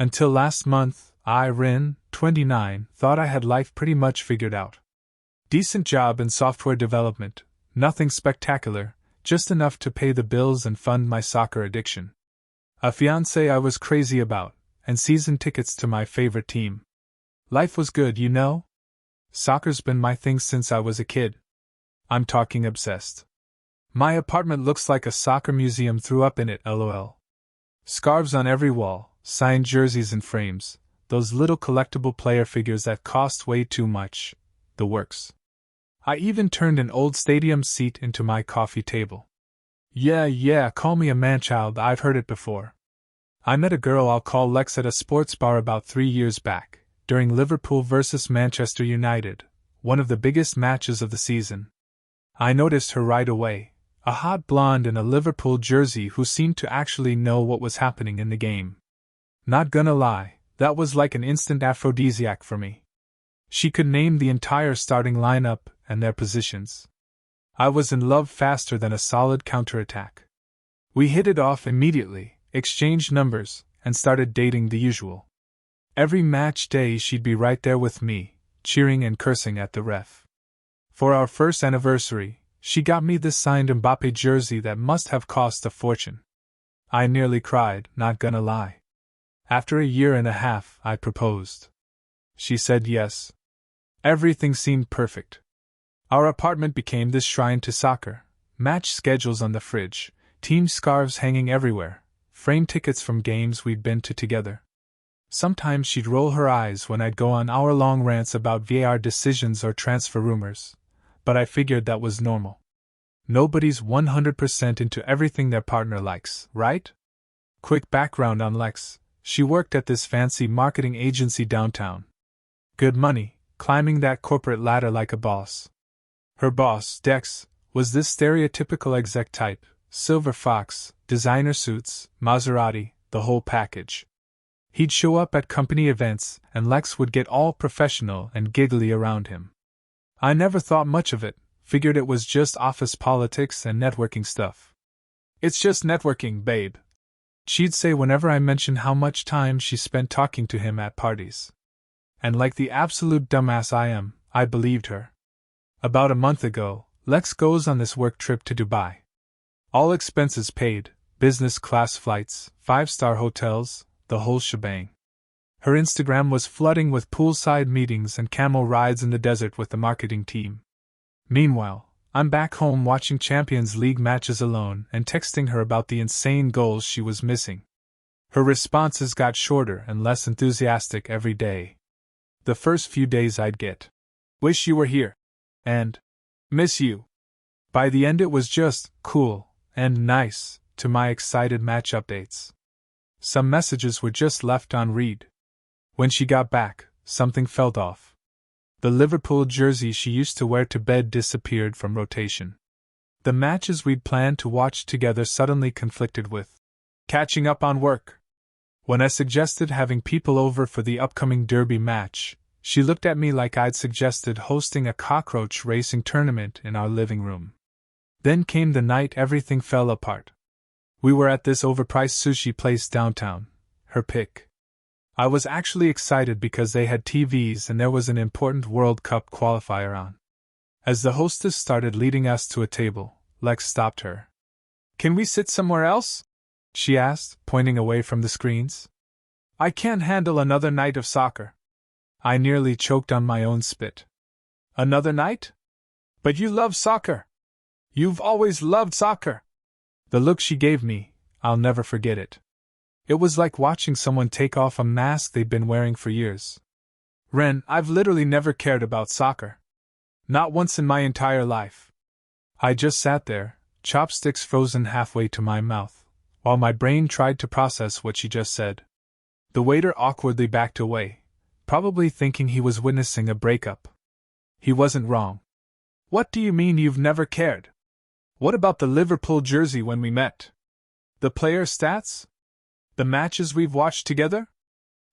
Until last month, I, Rin, 29, thought I had life pretty much figured out. Decent job in software development, nothing spectacular, just enough to pay the bills and fund my soccer addiction. A fiancé I was crazy about, and season tickets to my favorite team. Life was good, you know? Soccer's been my thing since I was a kid. I'm talking obsessed. My apartment looks like a soccer museum threw up in it, lol. Scarves on every wall, signed jerseys in frames, those little collectible player figures that cost way too much, the works. I even turned an old stadium seat into my coffee table. Yeah, call me a man-child, I've heard it before. I met a girl I'll call Lex at a sports bar about 3 years back, during Liverpool vs Manchester United, one of the biggest matches of the season. I noticed her right away, a hot blonde in a Liverpool jersey who seemed to actually know what was happening in the game. Not gonna lie, that was like an instant aphrodisiac for me. She could name the entire starting lineup and their positions. I was in love faster than a solid counterattack. We hit it off immediately, exchanged numbers, and started dating the usual. Every match day she'd be right there with me, cheering and cursing at the ref. For our first anniversary, she got me this signed Mbappé jersey that must have cost a fortune. I nearly cried, not gonna lie. After a year and a half, I proposed. She said yes. Everything seemed perfect. Our apartment became this shrine to soccer, match schedules on the fridge, team scarves hanging everywhere, frame tickets from games we'd been to together. Sometimes she'd roll her eyes when I'd go on hour-long rants about VAR decisions or transfer rumors, but I figured that was normal. Nobody's 100% into everything their partner likes, right? Quick background on Lex: she worked at this fancy marketing agency downtown. Good money, climbing that corporate ladder like a boss. Her boss, Dex, was this stereotypical exec type, silver fox, designer suits, Maserati, the whole package. He'd show up at company events, and Lex would get all professional and giggly around him. I never thought much of it, figured it was just office politics and networking stuff. It's just networking, babe, she'd say whenever I mentioned how much time she spent talking to him at parties. And like the absolute dumbass I am, I believed her. About a month ago, Lex goes on this work trip to Dubai. All expenses paid, business class flights, 5-star hotels, the whole shebang. Her Instagram was flooding with poolside meetings and camel rides in the desert with the marketing team. Meanwhile, I'm back home watching Champions League matches alone and texting her about the insane goals she was missing. Her responses got shorter and less enthusiastic every day. The first few days I'd get, "Wish you were here," and "Miss you." By the end it was just cool and nice to my excited match updates. Some messages were just left on read. When she got back, something felt off. The Liverpool jersey she used to wear to bed disappeared from rotation. The matches we'd planned to watch together suddenly conflicted with catching up on work. When I suggested having people over for the upcoming derby match, she looked at me like I'd suggested hosting a cockroach racing tournament in our living room. Then came the night everything fell apart. We were at this overpriced sushi place downtown, her pick. I was actually excited because they had TVs and there was an important World Cup qualifier on. As the hostess started leading us to a table, Lex stopped her. "Can we sit somewhere else?" she asked, pointing away from the screens. "I can't handle another night of soccer." I nearly choked on my own spit. "Another night? But you love soccer. You've always loved soccer." The look she gave me, I'll never forget it. It was like watching someone take off a mask they'd been wearing for years. "Ren, I've literally never cared about soccer. Not once in my entire life." I just sat there, chopsticks frozen halfway to my mouth, while my brain tried to process what she just said. The waiter awkwardly backed away, probably thinking he was witnessing a breakup. He wasn't wrong. "What do you mean you've never cared? What about the Liverpool jersey when we met? The player stats? The matches we've watched together?"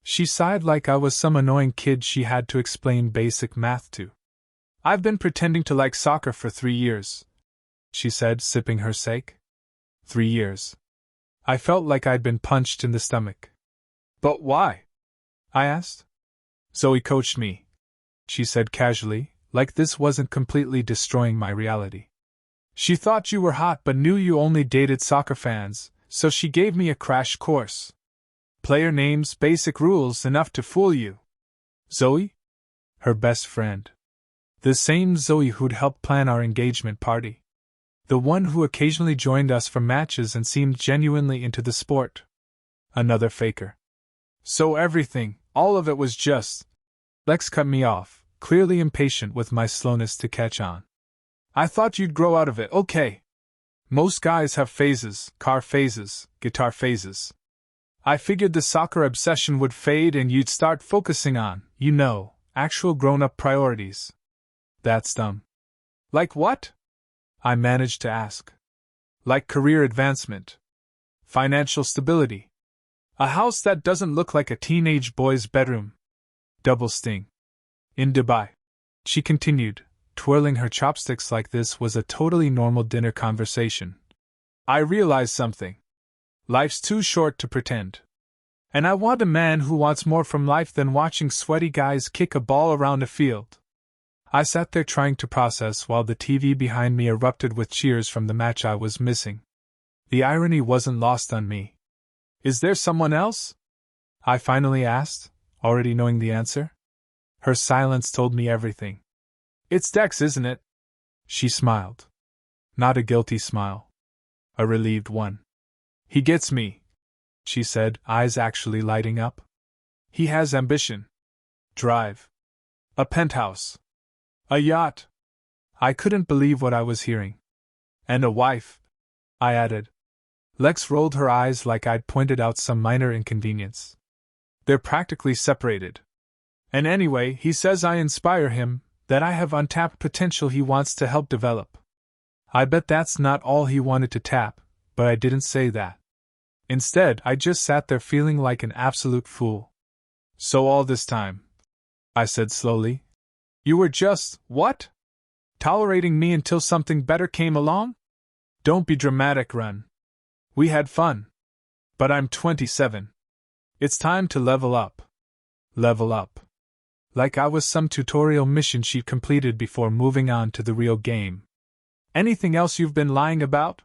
She sighed like I was some annoying kid she had to explain basic math to. "I've been pretending to like soccer for 3 years," she said, sipping her sake. 3 years. I felt like I'd been punched in the stomach. But why? I asked. Zoe coached me, she said casually, like this wasn't completely destroying my reality. She thought you were hot but knew you only dated soccer fans, so she gave me a crash course. Player names, basic rules, enough to fool you. Zoe? Her best friend. The same Zoe who'd helped plan our engagement party. The one who occasionally joined us for matches and seemed genuinely into the sport. Another faker. So everything, all of it was just... Lex cut me off, clearly impatient with my slowness to catch on. I thought you'd grow out of it, okay. Most guys have phases, car phases, guitar phases. I figured the soccer obsession would fade and you'd start focusing on, actual grown-up priorities. That's dumb. Like what? I managed to ask. Like career advancement. Financial stability. A house that doesn't look like a teenage boy's bedroom. Double sting. In Dubai. She continued, twirling her chopsticks like this was a totally normal dinner conversation. I realized something. Life's too short to pretend. And I want a man who wants more from life than watching sweaty guys kick a ball around a field. I sat there trying to process while the TV behind me erupted with cheers from the match I was missing. The irony wasn't lost on me. Is there someone else? I finally asked, already knowing the answer. Her silence told me everything. It's Dex, isn't it? She smiled. Not a guilty smile. A relieved one. He gets me, she said, eyes actually lighting up. He has ambition. Drive. A penthouse. A yacht. I couldn't believe what I was hearing. And a wife, I added. Lex rolled her eyes like I'd pointed out some minor inconvenience. They're practically separated. And anyway, he says I inspire him, that I have untapped potential he wants to help develop. I bet that's not all he wanted to tap, but I didn't say that. Instead, I just sat there feeling like an absolute fool. So all this time, I said slowly, you were just, what? Tolerating me until something better came along? Don't be dramatic, Ren. We had fun. But I'm 27. It's time to level up. Level up. Like I was some tutorial mission she'd completed before moving on to the real game. Anything else you've been lying about?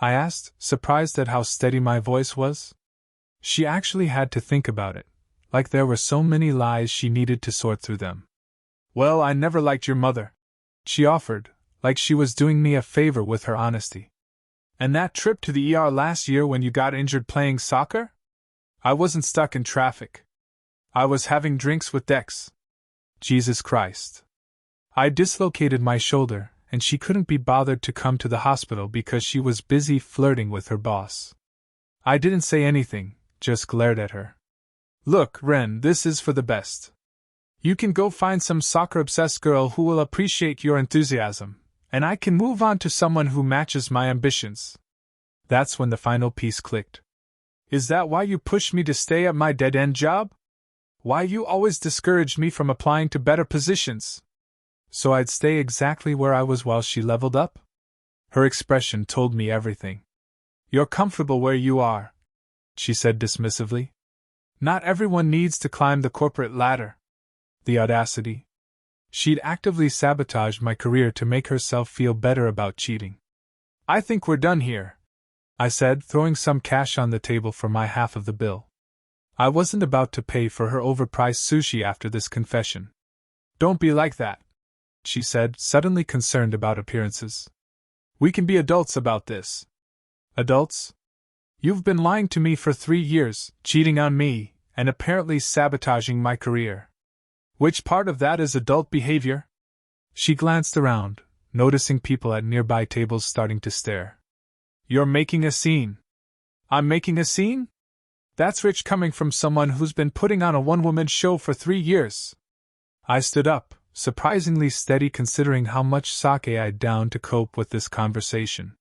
I asked, surprised at how steady my voice was. She actually had to think about it, like there were so many lies she needed to sort through them. Well, I never liked your mother, she offered, like she was doing me a favor with her honesty. And that trip to the ER last year when you got injured playing soccer? I wasn't stuck in traffic. I was having drinks with Dex. Jesus Christ. I dislocated my shoulder, and she couldn't be bothered to come to the hospital because she was busy flirting with her boss. I didn't say anything, just glared at her. Look, Ren, this is for the best. You can go find some soccer-obsessed girl who will appreciate your enthusiasm, and I can move on to someone who matches my ambitions. That's when the final piece clicked. Is that why you pushed me to stay at my dead-end job? Why you always discouraged me from applying to better positions? So I'd stay exactly where I was while she leveled up? Her expression told me everything. You're comfortable where you are, she said dismissively. Not everyone needs to climb the corporate ladder. The audacity. She'd actively sabotaged my career to make herself feel better about cheating. I think we're done here, I said, throwing some cash on the table for my half of the bill. I wasn't about to pay for her overpriced sushi after this confession. Don't be like that, she said, suddenly concerned about appearances. We can be adults about this. Adults? You've been lying to me for 3 years, cheating on me, and apparently sabotaging my career. Which part of that is adult behavior? She glanced around, noticing people at nearby tables starting to stare. You're making a scene. I'm making a scene? That's rich coming from someone who's been putting on a one-woman show for 3 years. I stood up, surprisingly steady considering how much sake I'd downed to cope with this conversation.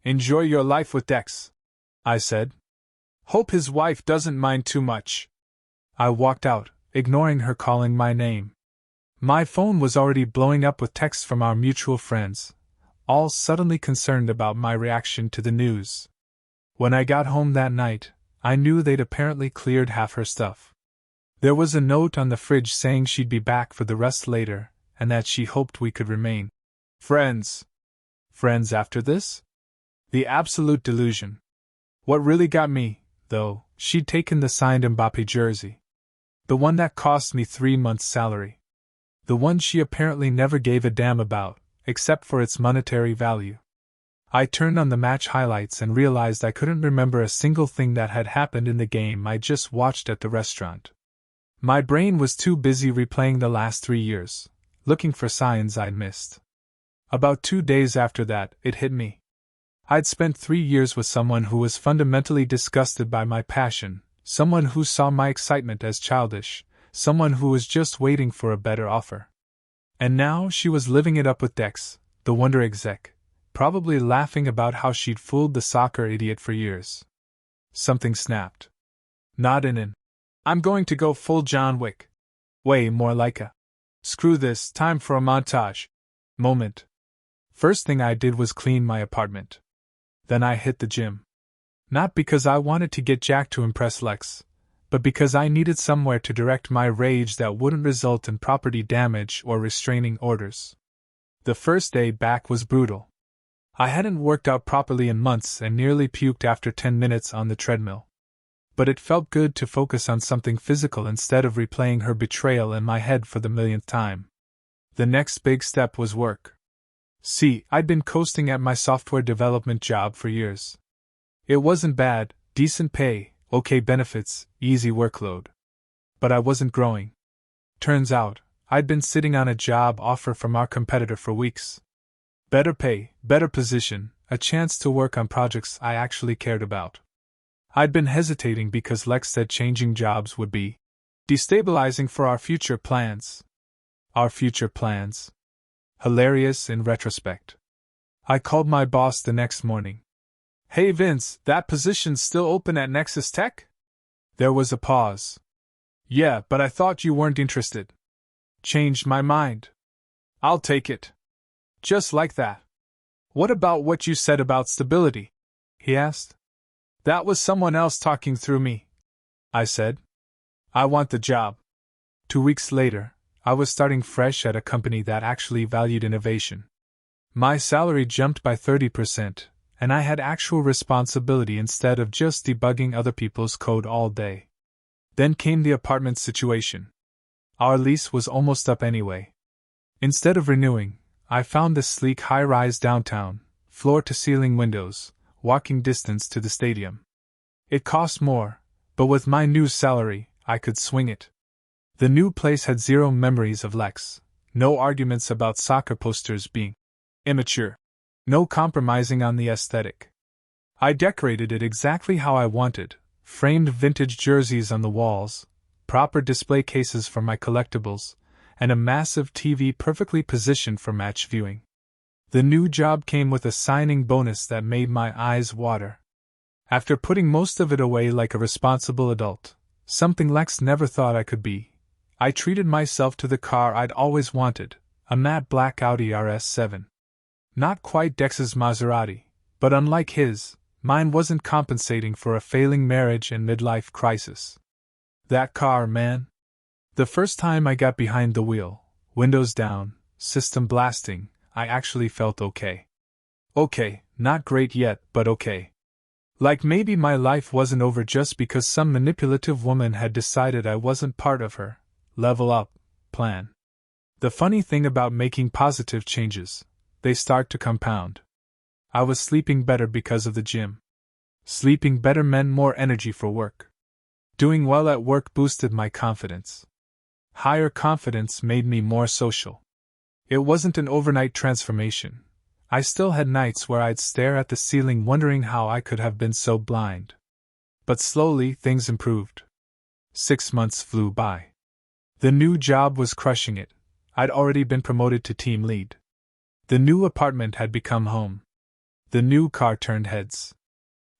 Enjoy your life with Dex, I said. Hope his wife doesn't mind too much. I walked out, ignoring her calling my name. My phone was already blowing up with texts from our mutual friends, all suddenly concerned about my reaction to the news. When I got home that night, I knew they'd apparently cleared half her stuff. There was a note on the fridge saying she'd be back for the rest later, and that she hoped we could remain friends. Friends after this? The absolute delusion. What really got me, though, she'd taken the signed Mbappé jersey. The one that cost me 3 months' salary. The one she apparently never gave a damn about, except for its monetary value. I turned on the match highlights and realized I couldn't remember a single thing that had happened in the game I just watched at the restaurant. My brain was too busy replaying the last 3 years, looking for signs I'd missed. About 2 days after that, it hit me. I'd spent 3 years with someone who was fundamentally disgusted by my passion, someone who saw my excitement as childish, someone who was just waiting for a better offer. And now she was living it up with Dex, the Wonder exec, probably laughing about how she'd fooled the soccer idiot for years. Something snapped. Not in an "I'm going to go full John Wick" way, more like a "screw this, time for a montage" moment. First thing I did was clean my apartment. Then I hit the gym. Not because I wanted to get jacked to impress Lex, but because I needed somewhere to direct my rage that wouldn't result in property damage or restraining orders. The first day back was brutal. I hadn't worked out properly in months and nearly puked after 10 minutes on the treadmill. But it felt good to focus on something physical instead of replaying her betrayal in my head for the millionth time. The next big step was work. See, I'd been coasting at my software development job for years. It wasn't bad, decent pay, okay benefits, easy workload. But I wasn't growing. Turns out, I'd been sitting on a job offer from our competitor for weeks. Better pay, better position, a chance to work on projects I actually cared about. I'd been hesitating because Lex said changing jobs would be destabilizing for our future plans. Our future plans. Hilarious in retrospect. I called my boss the next morning. "Hey Vince, that position's still open at Nexus Tech?" There was a pause. "Yeah, but I thought you weren't interested." "Changed my mind." "I'll take it." Just like that. "What about what you said about stability?" he asked. "That was someone else talking through me," I said. "I want the job." 2 weeks later, I was starting fresh at a company that actually valued innovation. My salary jumped by 30%, and I had actual responsibility instead of just debugging other people's code all day. Then came the apartment situation. Our lease was almost up anyway. Instead of renewing, I found this sleek high-rise downtown, floor-to-ceiling windows, walking distance to the stadium. It cost more, but with my new salary, I could swing it. The new place had zero memories of Lex, no arguments about soccer posters being immature, no compromising on the aesthetic. I decorated it exactly how I wanted, framed vintage jerseys on the walls, proper display cases for my collectibles, and a massive TV perfectly positioned for match viewing. The new job came with a signing bonus that made my eyes water. After putting most of it away like a responsible adult, something Lex never thought I could be, I treated myself to the car I'd always wanted, a matte black Audi RS7. Not quite Dex's Maserati, but unlike his, mine wasn't compensating for a failing marriage and midlife crisis. That car, man. The first time I got behind the wheel, windows down, system blasting, I actually felt okay. Okay, not great yet, but okay. Like maybe my life wasn't over just because some manipulative woman had decided I wasn't part of her level up plan. The funny thing about making positive changes, they start to compound. I was sleeping better because of the gym. Sleeping better meant more energy for work. Doing well at work boosted my confidence. Higher confidence made me more social. It wasn't an overnight transformation. I still had nights where I'd stare at the ceiling wondering how I could have been so blind. But slowly things improved. 6 months flew by. The new job was crushing it. I'd already been promoted to team lead. The new apartment had become home. The new car turned heads.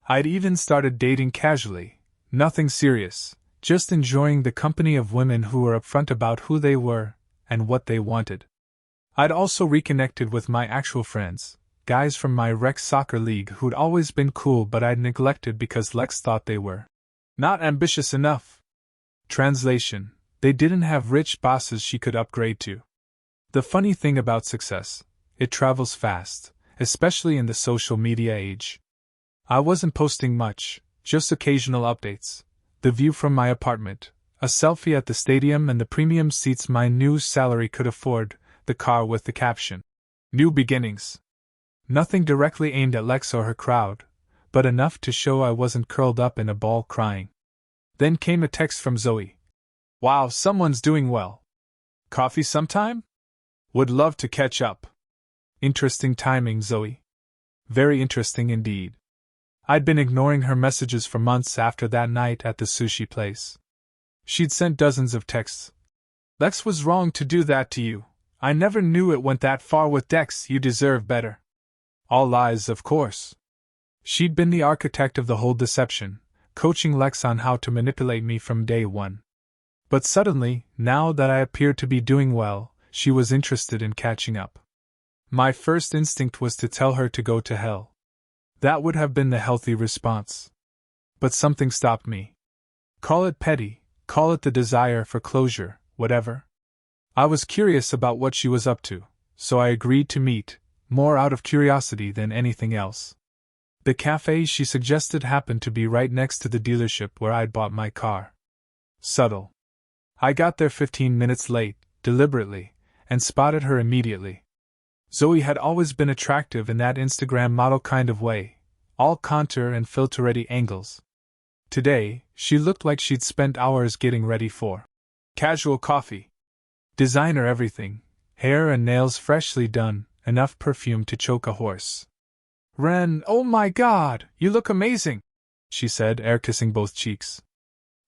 I'd even started dating casually, nothing serious, just enjoying the company of women who were upfront about who they were and what they wanted. I'd also reconnected with my actual friends, guys from my rec soccer league who'd always been cool but I'd neglected because Lex thought they were Not ambitious enough. Translation: they didn't have rich bosses she could upgrade to. The funny thing about success, it travels fast, especially in the social media age. I wasn't posting much, just occasional updates, the view from my apartment, a selfie at the stadium and the premium seats my new salary could afford, the car with the caption, "New Beginnings." Nothing directly aimed at Lex or her crowd, but enough to show I wasn't curled up in a ball crying. Then came a text from Zoe. "Wow, someone's doing well. Coffee sometime? Would love to catch up." Interesting timing, Zoe. Very interesting indeed. I'd been ignoring her messages for months after that night at the sushi place. She'd sent dozens of texts. "Lex was wrong to do that to you. I never knew it went that far with Dex, you deserve better." All lies, of course. She'd been the architect of the whole deception, coaching Lex on how to manipulate me from day one. But suddenly, now that I appeared to be doing well, she was interested in catching up. My first instinct was to tell her to go to hell. That would have been the healthy response. But something stopped me. Call it petty, call it the desire for closure, whatever. I was curious about what she was up to, so I agreed to meet, more out of curiosity than anything else. The cafe she suggested happened to be right next to the dealership where I'd bought my car. Subtle. I got there 15 minutes late, deliberately, and spotted her immediately. Zoe had always been attractive in that Instagram model kind of way, all contour and filter-ready angles. Today, she looked like she'd spent hours getting ready for casual coffee. Designer everything, hair and nails freshly done, enough perfume to choke a horse. "Ren, oh my God, you look amazing," she said, air-kissing both cheeks.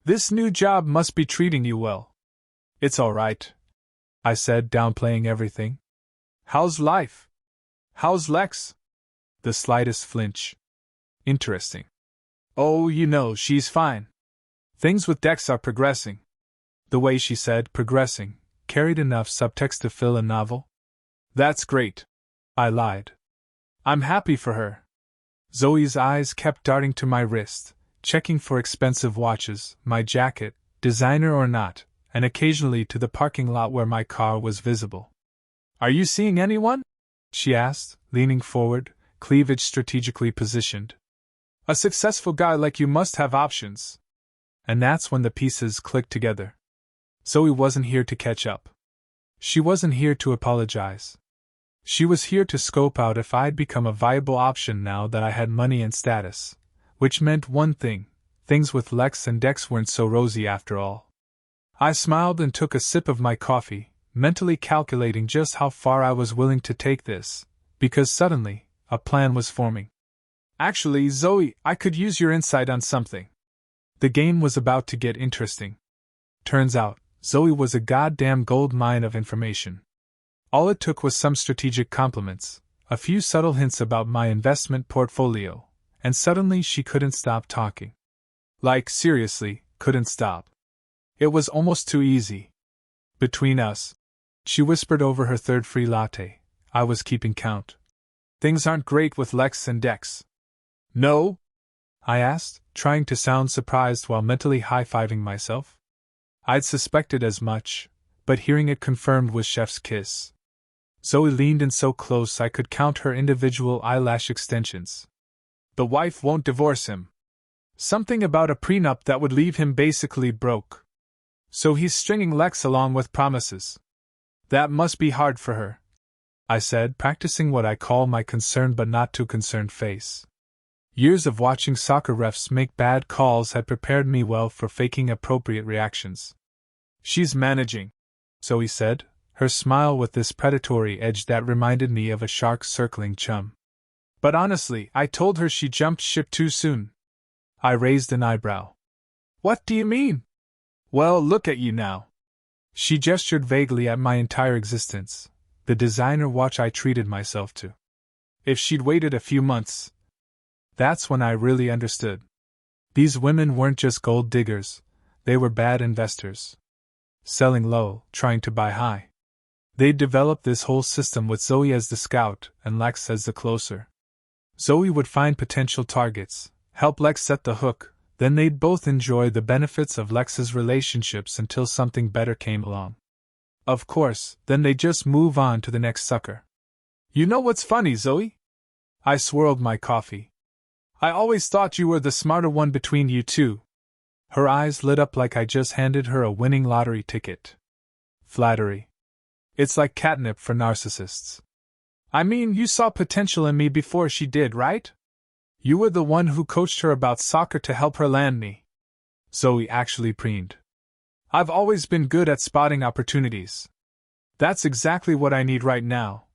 "This new job must be treating you well." "It's all right," I said, downplaying everything. "How's life? How's Lex?" The slightest flinch. "Interesting." "Oh, you know, she's fine. Things with Dex are progressing." The way she said progressing carried enough subtext to fill a novel. "That's great," I lied. "I'm happy for her." Zoe's eyes kept darting to my wrist, checking for expensive watches, my jacket, designer or not, and occasionally to the parking lot where my car was visible. "Are you seeing anyone?" she asked, leaning forward, cleavage strategically positioned. "A successful guy like you must have options." And that's when the pieces clicked together. Zoe wasn't here to catch up. She wasn't here to apologize. She was here to scope out if I'd become a viable option now that I had money and status, which meant one thing: things with Lex and Dex weren't so rosy after all. I smiled and took a sip of my coffee, mentally calculating just how far I was willing to take this, because suddenly, a plan was forming. "Actually, Zoe, I could use your insight on something." The game was about to get interesting. Turns out, Zoe was a goddamn gold mine of information. All it took was some strategic compliments, a few subtle hints about my investment portfolio, and suddenly she couldn't stop talking. Like, seriously, couldn't stop. It was almost too easy. "Between us," she whispered over her third free latte, I was keeping count, "things aren't great with Lex and Dex." "No?" I asked, trying to sound surprised while mentally high-fiving myself. I'd suspected as much, but hearing it confirmed was chef's kiss. Zoe leaned in so close I could count her individual eyelash extensions. "The wife won't divorce him. Something about a prenup that would leave him basically broke. So he's stringing Lex along with promises. That must be hard for her," I said, practicing what I call my concerned but not too concerned face. Years of watching soccer refs make bad calls had prepared me well for faking appropriate reactions. "She's managing," Zoe said, her smile with this predatory edge that reminded me of a shark circling chum. "But honestly, I told her she jumped ship too soon." I raised an eyebrow. "What do you mean?" "Well, look at you now." She gestured vaguely at my entire existence, the designer watch I treated myself to. If she'd waited a few months. That's when I really understood. These women weren't just gold diggers, they were bad investors. Selling low, trying to buy high. They'd developed this whole system with Zoe as the scout and Lex as the closer. Zoe would find potential targets, help Lex set the hook, Then they'd both enjoy the benefits of Lex's relationships until something better came along. Of course, then they'd just move on to the next sucker. You know what's funny, Zoe? I swirled my coffee. I always thought you were the smarter one between you two. Her eyes lit up like I just handed her a winning lottery ticket. Flattery. It's like catnip for narcissists. I mean, you saw potential in me before she did, right? You were the one who coached her about soccer to help her land me. Zoe actually preened. I've always been good at spotting opportunities. That's exactly what I need right now,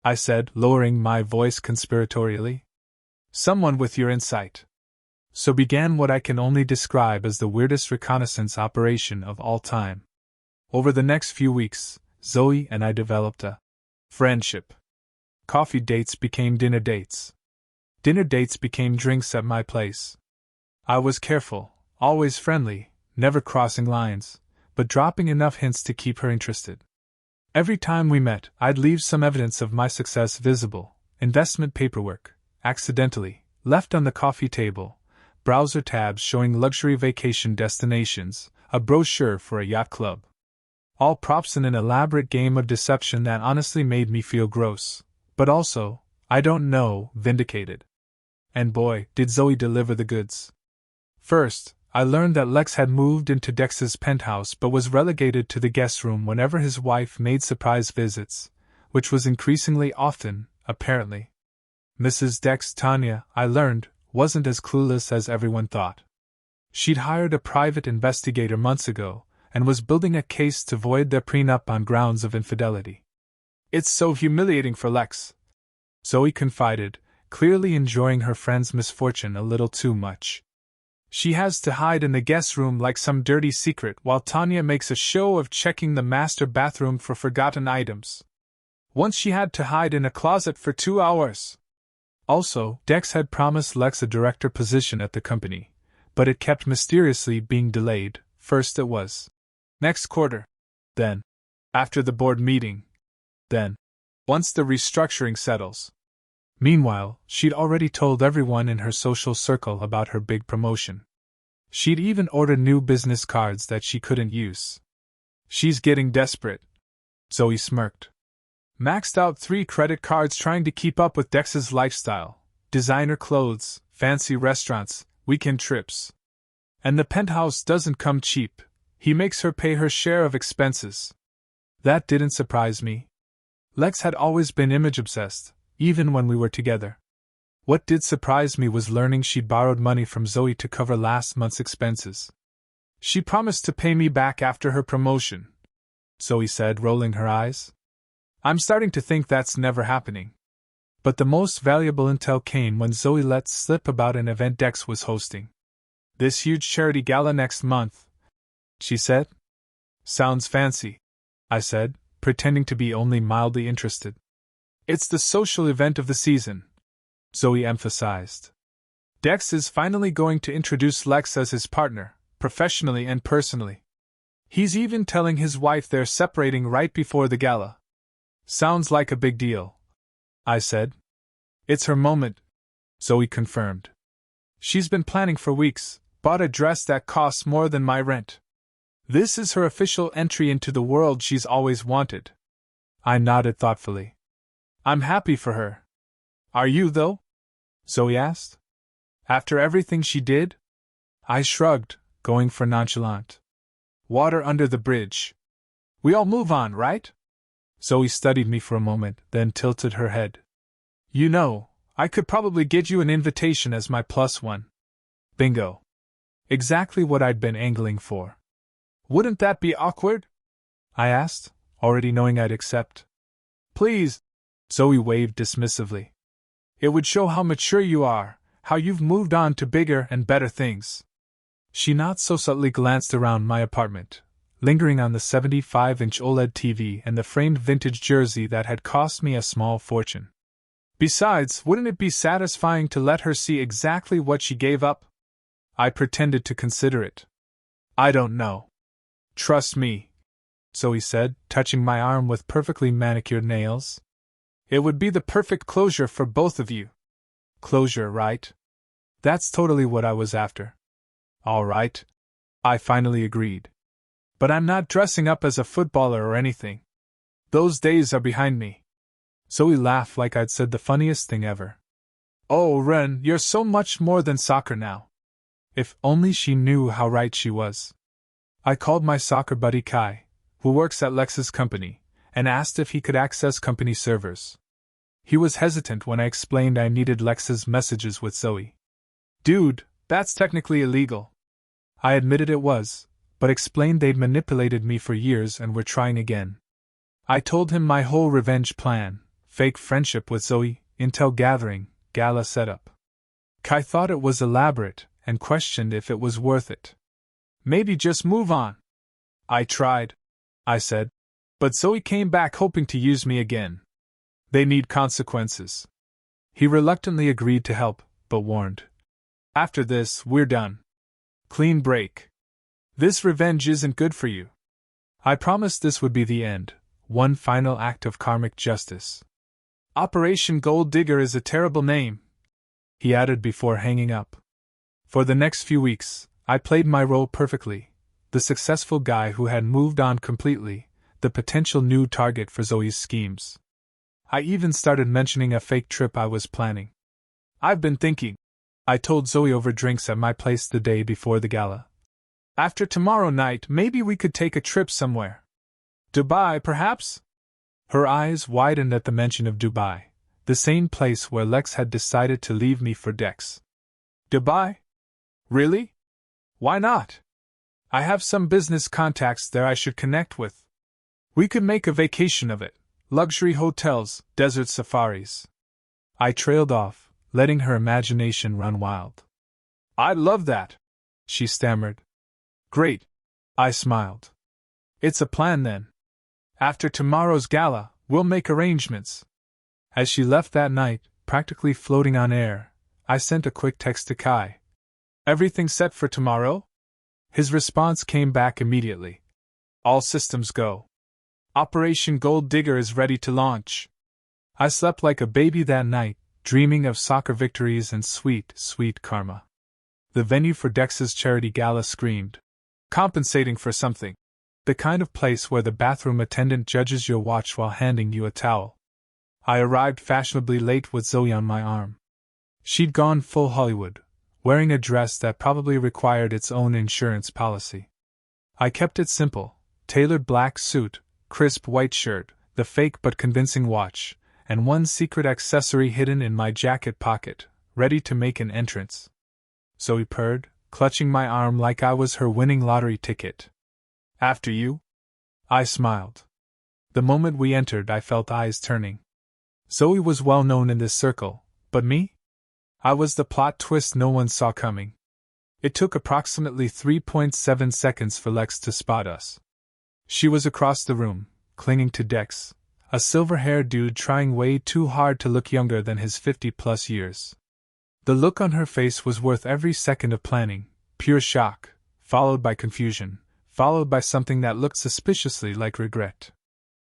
I said, lowering my voice conspiratorially. Someone with your insight. So began what I can only describe as the weirdest reconnaissance operation of all time. Over the next few weeks, Zoe and I developed a friendship. Coffee dates became dinner dates. Dinner dates became drinks at my place. I was careful, always friendly, never crossing lines, but dropping enough hints to keep her interested. Every time we met, I'd leave some evidence of my success visible: investment paperwork, accidentally, left on the coffee table, browser tabs showing luxury vacation destinations, a brochure for a yacht club. All props in an elaborate game of deception that honestly made me feel gross, but also, I don't know, vindicated. And boy, did Zoe deliver the goods. First, I learned that Lex had moved into Dex's penthouse but was relegated to the guest room whenever his wife made surprise visits, which was increasingly often, apparently. Mrs. Dex, Tanya, I learned, wasn't as clueless as everyone thought. She'd hired a private investigator months ago, and was building a case to void their prenup on grounds of infidelity. It's so humiliating for Lex, Zoe confided, clearly enjoying her friend's misfortune a little too much. She has to hide in the guest room like some dirty secret while Tanya makes a show of checking the master bathroom for forgotten items. Once she had to hide in a closet for 2 hours. Also, Dex had promised Lex a director position at the company, but it kept mysteriously being delayed. First it was next quarter, then after the board meeting, then once the restructuring settles. Meanwhile, she'd already told everyone in her social circle about her big promotion. She'd even ordered new business cards that she couldn't use. She's getting desperate, Zoe smirked. Maxed out 3 credit cards trying to keep up with Dex's lifestyle: designer clothes, fancy restaurants, weekend trips. And the penthouse doesn't come cheap. He makes her pay her share of expenses. That didn't surprise me. Lex had always been image-obsessed, even when we were together. What did surprise me was learning she'd borrowed money from Zoe to cover last month's expenses. She promised to pay me back after her promotion, Zoe said, rolling her eyes. I'm starting to think that's never happening. But the most valuable intel came when Zoe let slip about an event Dex was hosting. This huge charity gala next month, she said. Sounds fancy, I said, pretending to be only mildly interested. It's the social event of the season, Zoe emphasized. Dex is finally going to introduce Lex as his partner, professionally and personally. He's even telling his wife they're separating right before the gala. Sounds like a big deal, I said. It's her moment, Zoe confirmed. She's been planning for weeks, bought a dress that costs more than my rent. This is her official entry into the world she's always wanted. I nodded thoughtfully. I'm happy for her. Are you, though? Zoe asked. After everything she did? I shrugged, going for nonchalant. Water under the bridge. We all move on, right? Zoe studied me for a moment, then tilted her head. You know, I could probably get you an invitation as my +1. Bingo. Exactly what I'd been angling for. Wouldn't that be awkward? I asked, already knowing I'd accept. Please, Zoe waved dismissively. It would show how mature you are, how you've moved on to bigger and better things. She not so subtly glanced around my apartment, lingering on the 75-inch OLED TV and the framed vintage jersey that had cost me a small fortune. Besides, wouldn't it be satisfying to let her see exactly what she gave up? I pretended to consider it. I don't know. Trust me, Zoe said, touching my arm with perfectly manicured nails. It would be the perfect closure for both of you. Closure, right? That's totally what I was after. All right. I finally agreed. But I'm not dressing up as a footballer or anything. Those days are behind me. Zoe laughed like I'd said the funniest thing ever. Oh, Ren, you're so much more than soccer now. If only she knew how right she was. I called my soccer buddy Kai, who works at Lex's company, and asked if he could access company servers. He was hesitant when I explained I needed Lex's messages with Zoe. Dude, that's technically illegal. I admitted it was, but explained they'd manipulated me for years and were trying again. I told him my whole revenge plan, fake friendship with Zoe, intel gathering, gala setup. Kai thought it was elaborate and questioned if it was worth it. Maybe just move on. I tried, I said, but Zoe came back hoping to use me again. They need consequences. He reluctantly agreed to help, but warned. After this, we're done. Clean break. This revenge isn't good for you. I promised this would be the end, one final act of karmic justice. Operation Gold Digger is a terrible name, he added before hanging up. For the next few weeks, I played my role perfectly, the successful guy who had moved on completely, the potential new target for Zoe's schemes. I even started mentioning a fake trip I was planning. I've been thinking, I told Zoe over drinks at my place the day before the gala. After tomorrow night, maybe we could take a trip somewhere. Dubai, perhaps? Her eyes widened at the mention of Dubai, the same place where Lex had decided to leave me for Dex. Dubai? Really? Why not? I have some business contacts there I should connect with. We could make a vacation of it. Luxury hotels, desert safaris. I trailed off, letting her imagination run wild. I'd love that, she stammered. Great, I smiled. It's a plan then. After tomorrow's gala, we'll make arrangements. As she left that night, practically floating on air, I sent a quick text to Kai. Everything set for tomorrow? His response came back immediately. All systems go. Operation Gold Digger is ready to launch. I slept like a baby that night, dreaming of soccer victories and sweet, sweet karma. The venue for Dex's charity gala screamed. Compensating for something. The kind of place where the bathroom attendant judges your watch while handing you a towel. I arrived fashionably late with Zoe on my arm. She'd gone full Hollywood, wearing a dress that probably required its own insurance policy. I kept it simple, tailored black suit, crisp white shirt, the fake but convincing watch, and one secret accessory hidden in my jacket pocket, ready to make an entrance. Zoe purred, clutching my arm like I was her winning lottery ticket. After you? I smiled. The moment we entered, I felt eyes turning. Zoe was well known in this circle, but me? I was the plot twist no one saw coming. It took approximately 3.7 seconds for Lex to spot us. She was across the room, clinging to Dex, a silver-haired dude trying way too hard to look younger than his 50-plus years. The look on her face was worth every second of planning, pure shock, followed by confusion, followed by something that looked suspiciously like regret.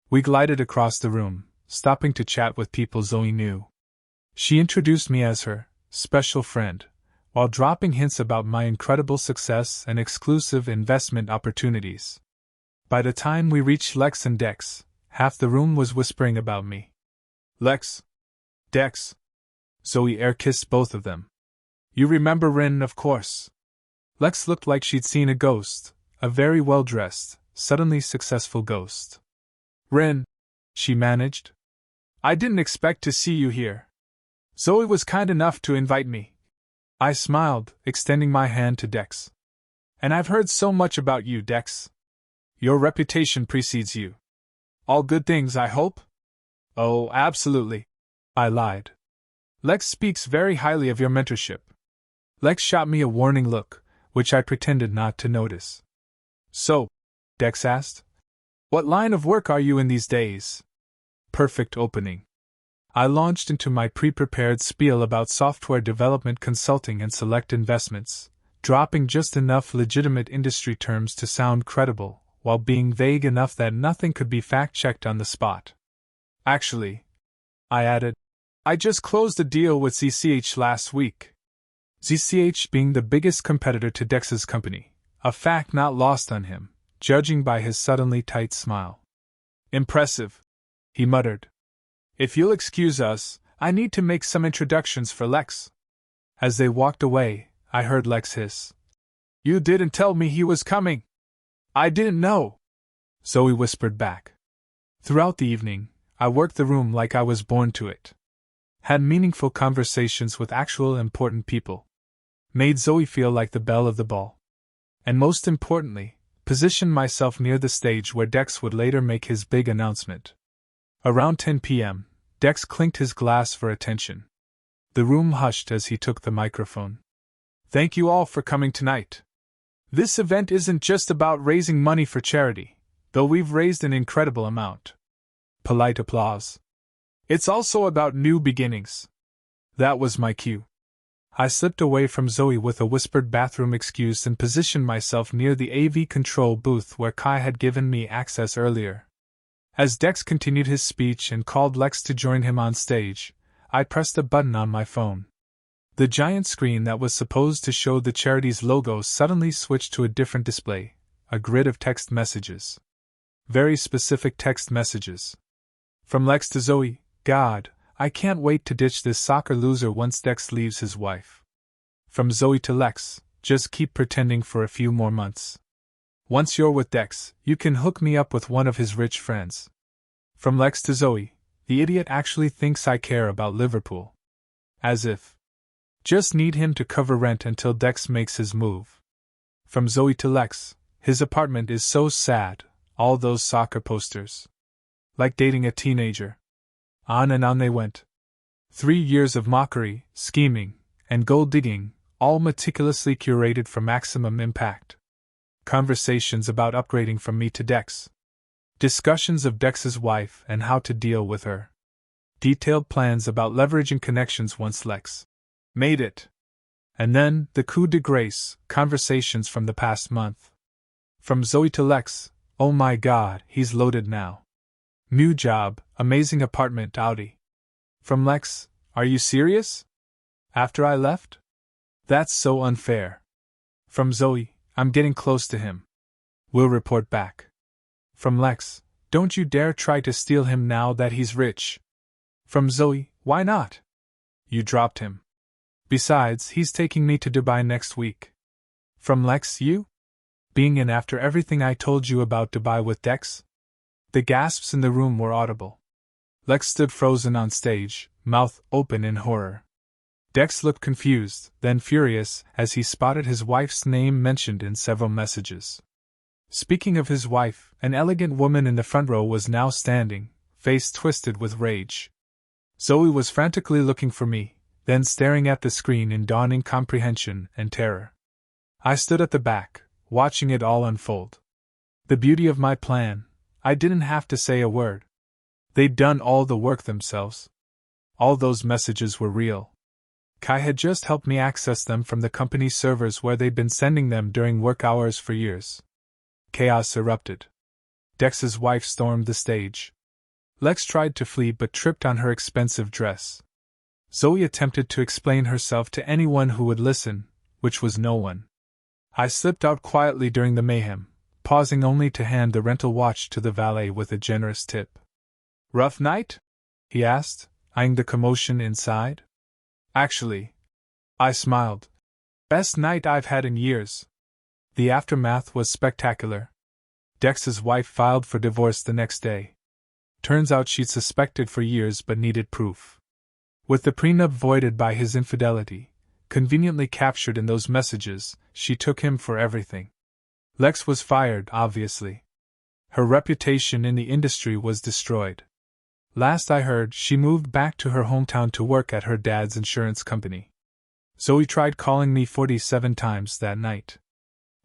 We glided across the room, stopping to chat with people Zoe knew. She introduced me as her special friend, while dropping hints about my incredible success and exclusive investment opportunities. By the time we reached Lex and Dex, half the room was whispering about me. Lex. Dex. Zoe air-kissed both of them. You remember Rin, of course. Lex looked like she'd seen a ghost, a very well-dressed, suddenly successful ghost. Rin, she managed. I didn't expect to see you here. Zoe was kind enough to invite me. I smiled, extending my hand to Dex. And I've heard so much about you, Dex. Your reputation precedes you. All good things, I hope? Oh, absolutely. I lied. Lex speaks very highly of your mentorship. Lex shot me a warning look, which I pretended not to notice. So, Dex asked, what line of work are you in these days? Perfect opening. I launched into my pre-prepared spiel about software development consulting and select investments, dropping just enough legitimate industry terms to sound credible, while being vague enough that nothing could be fact-checked on the spot. Actually, I added, I just closed a deal with CCH last week. ZCH being the biggest competitor to Dex's company, a fact not lost on him, judging by his suddenly tight smile. Impressive, he muttered. If you'll excuse us, I need to make some introductions for Lex. As they walked away, I heard Lex hiss. You didn't tell me he was coming. I didn't know, Zoe whispered back. Throughout the evening, I worked the room like I was born to it. Had meaningful conversations with actual important people. Made Zoe feel like the belle of the ball. And most importantly, positioned myself near the stage where Dex would later make his big announcement. Around 10 p.m., Dex clinked his glass for attention. The room hushed as he took the microphone. Thank you all for coming tonight. This event isn't just about raising money for charity, though we've raised an incredible amount. Polite applause. It's also about new beginnings. That was my cue. I slipped away from Zoe with a whispered bathroom excuse and positioned myself near the AV control booth where Kai had given me access earlier. As Dex continued his speech and called Lex to join him on stage, I pressed a button on my phone. The giant screen that was supposed to show the charity's logo suddenly switched to a different display, a grid of text messages. Very specific text messages. From Lex to Zoe, God, I can't wait to ditch this soccer loser once Dex leaves his wife. From Zoe to Lex, just keep pretending for a few more months. Once you're with Dex, you can hook me up with one of his rich friends. From Lex to Zoe, the idiot actually thinks I care about Liverpool. As if. Just need him to cover rent until Dex makes his move. From Zoe to Lex, his apartment is so sad, all those soccer posters. Like dating a teenager. On and on they went. 3 years of mockery, scheming, and gold-digging, all meticulously curated for maximum impact. Conversations about upgrading from me to Dex. Discussions of Dex's wife and how to deal with her. Detailed plans about leveraging connections once Lex made it. And then, the coup de grace, conversations from the past month. From Zoe to Lex, oh my god, he's loaded now. New job, amazing apartment, Audi. From Lex, are you serious? After I left? That's so unfair. From Zoe, I'm getting close to him. We'll report back. From Lex, don't you dare try to steal him now that he's rich. From Zoe, why not? You dropped him. Besides, he's taking me to Dubai next week. From Lex, you? Being in after everything I told you about Dubai with Dex? The gasps in the room were audible. Lex stood frozen on stage, mouth open in horror. Dex looked confused, then furious, as he spotted his wife's name mentioned in several messages. Speaking of his wife, an elegant woman in the front row was now standing, face twisted with rage. Zoe was frantically looking for me, then staring at the screen in dawning comprehension and terror. I stood at the back, watching it all unfold. The beauty of my plan, I didn't have to say a word. They'd done all the work themselves. All those messages were real. Kai had just helped me access them from the company's servers where they'd been sending them during work hours for years. Chaos erupted. Dex's wife stormed the stage. Lex tried to flee but tripped on her expensive dress. Zoe attempted to explain herself to anyone who would listen, which was no one. I slipped out quietly during the mayhem, pausing only to hand the rental watch to the valet with a generous tip. Rough night? He asked, eyeing the commotion inside. Actually, I smiled. Best night I've had in years. The aftermath was spectacular. Dex's wife filed for divorce the next day. Turns out she'd suspected for years but needed proof. With the prenup voided by his infidelity, conveniently captured in those messages, she took him for everything. Lex was fired, obviously. Her reputation in the industry was destroyed. Last I heard, she moved back to her hometown to work at her dad's insurance company. Zoe tried calling me 47 times that night.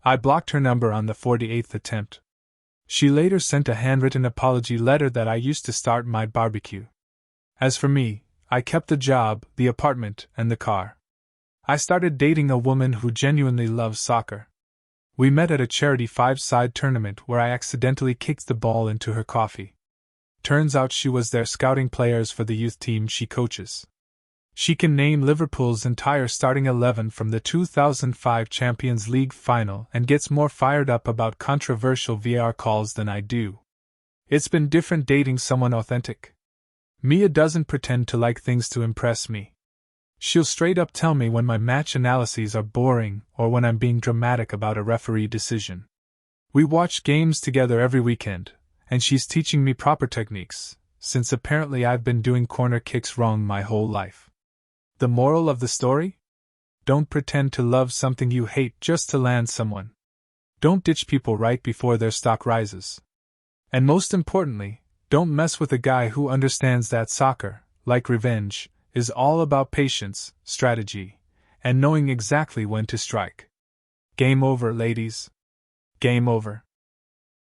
I blocked her number on the 48th attempt. She later sent a handwritten apology letter that I used to start my barbecue. As for me, I kept the job, the apartment, and the car. I started dating a woman who genuinely loves soccer. We met at a charity five-side tournament where I accidentally kicked the ball into her coffee. Turns out she was there scouting players for the youth team she coaches. She can name Liverpool's entire starting 11 from the 2005 Champions League final and gets more fired up about controversial VAR calls than I do. It's been different dating someone authentic. Mia doesn't pretend to like things to impress me. She'll straight up tell me when my match analyses are boring or when I'm being dramatic about a referee decision. We watch games together every weekend, and she's teaching me proper techniques, since apparently I've been doing corner kicks wrong my whole life. The moral of the story? Don't pretend to love something you hate just to land someone. Don't ditch people right before their stock rises. And most importantly, don't mess with a guy who understands that soccer, like revenge, is all about patience, strategy, and knowing exactly when to strike. Game over, ladies. Game over.